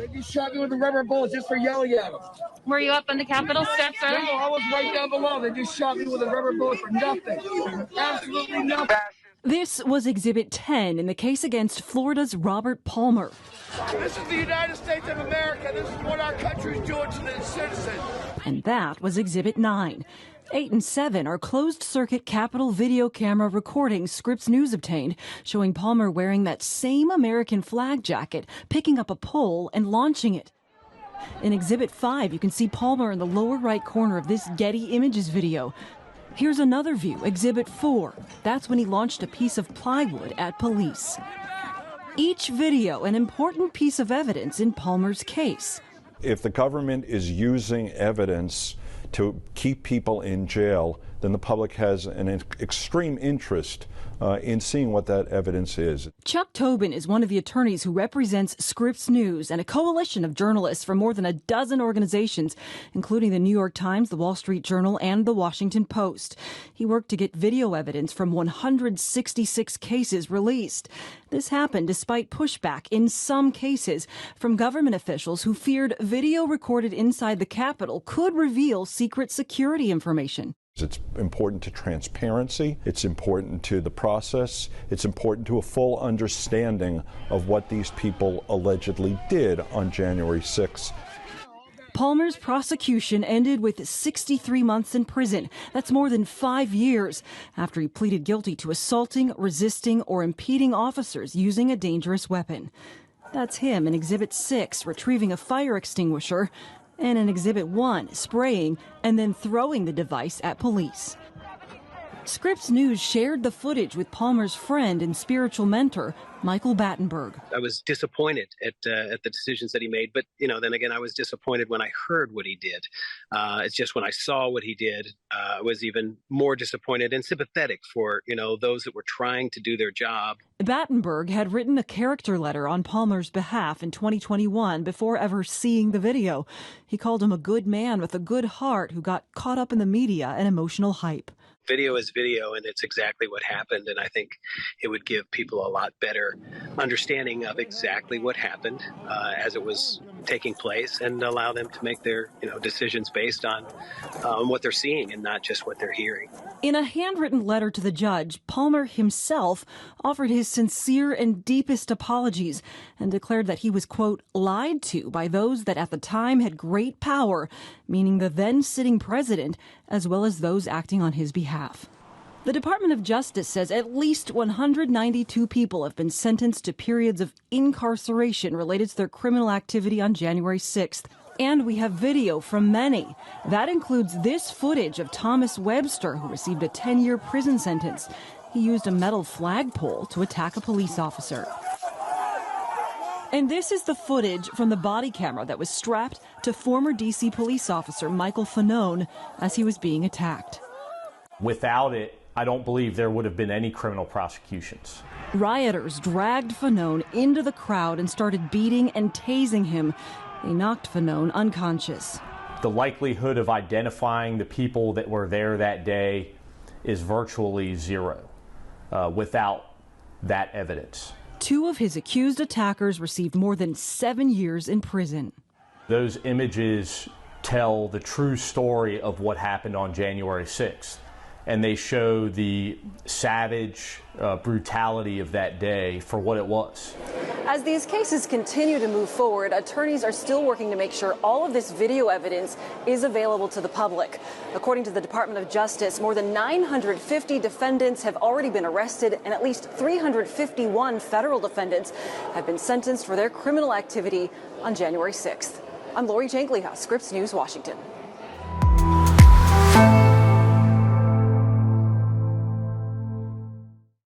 They just shot me with a rubber bullet just for yelling at them. Were you up on the Capitol steps, sir? No, I was right down below. They just shot me with a rubber bullet for nothing. Absolutely nothing. This was Exhibit 10 in the case against Florida's Robert Palmer. This is the United States of America. This is what our country's doing to its citizens. And that was Exhibit 9. 8 and 7 are closed-circuit Capitol video camera recordings Scripps News obtained, showing Palmer wearing that same American flag jacket, picking up a pole and launching it. In Exhibit 5, you can see Palmer in the lower right corner of this Getty Images video. Here's another view, Exhibit 4. That's when he launched a piece of plywood at police. Each video an important piece of evidence in Palmer's case. If the government is using evidence to keep people in jail, then the public has an extreme interest in seeing what that evidence is. Chuck Tobin is one of the attorneys who represents Scripps News and a coalition of journalists from more than a dozen organizations, including the New York Times, the Wall Street Journal, and the Washington Post. He worked to get video evidence from 166 cases released. This happened despite pushback in some cases from government officials who feared video recorded inside the Capitol could reveal secret security information. It's important to transparency, it's important to the process, it's important to a full understanding of what these people allegedly did on January 6th. Palmer's prosecution ended with 63 months in prison. That's more than 5 years after he pleaded guilty to assaulting, resisting, or impeding officers using a dangerous weapon. That's him in Exhibit 6, retrieving a fire extinguisher, and in Exhibit 1, spraying and then throwing the device at police. Scripps News shared the footage with Palmer's friend and spiritual mentor, Michael Battenberg. I was disappointed at the decisions that he made, but then again, I was disappointed when I heard what he did. It's just when I saw what he did, I was even more disappointed and sympathetic for those that were trying to do their job. Battenberg had written a character letter on Palmer's behalf in 2021 before ever seeing the video. He called him a good man with a good heart who got caught up in the media and emotional hype. Video is video, and it's exactly what happened, and I think it would give people a lot better understanding of exactly what happened as it was taking place, and allow them to make their decisions based on what they're seeing and not just what they're hearing. In a handwritten letter to the judge, Palmer himself offered his sincere and deepest apologies and declared that he was, quote, lied to by those that at the time had great power, meaning the then sitting president, as well as those acting on his behalf. The Department of Justice says at least 192 people have been sentenced to periods of incarceration related to their criminal activity on January 6th. And we have video from many. That includes this footage of Thomas Webster, who received a 10-year prison sentence. He used a metal flagpole to attack a police officer. And this is the footage from the body camera that was strapped to former D.C. police officer Michael Fanone as he was being attacked. Without it, I don't believe there would have been any criminal prosecutions. Rioters dragged Fanone into the crowd and started beating and tasing him. They knocked Fanone unconscious. The likelihood of identifying the people that were there that day is virtually zero without that evidence. 2 of his accused attackers received more than 7 years in prison. Those images tell the true story of what happened on January 6th. And they show the savage brutality of that day for what it was. As these cases continue to move forward, attorneys are still working to make sure all of this video evidence is available to the public. According to the Department of Justice, more than 950 defendants have already been arrested, and at least 351 federal defendants have been sentenced for their criminal activity on January 6th. I'm Jane Gliha, Scripps News, Washington.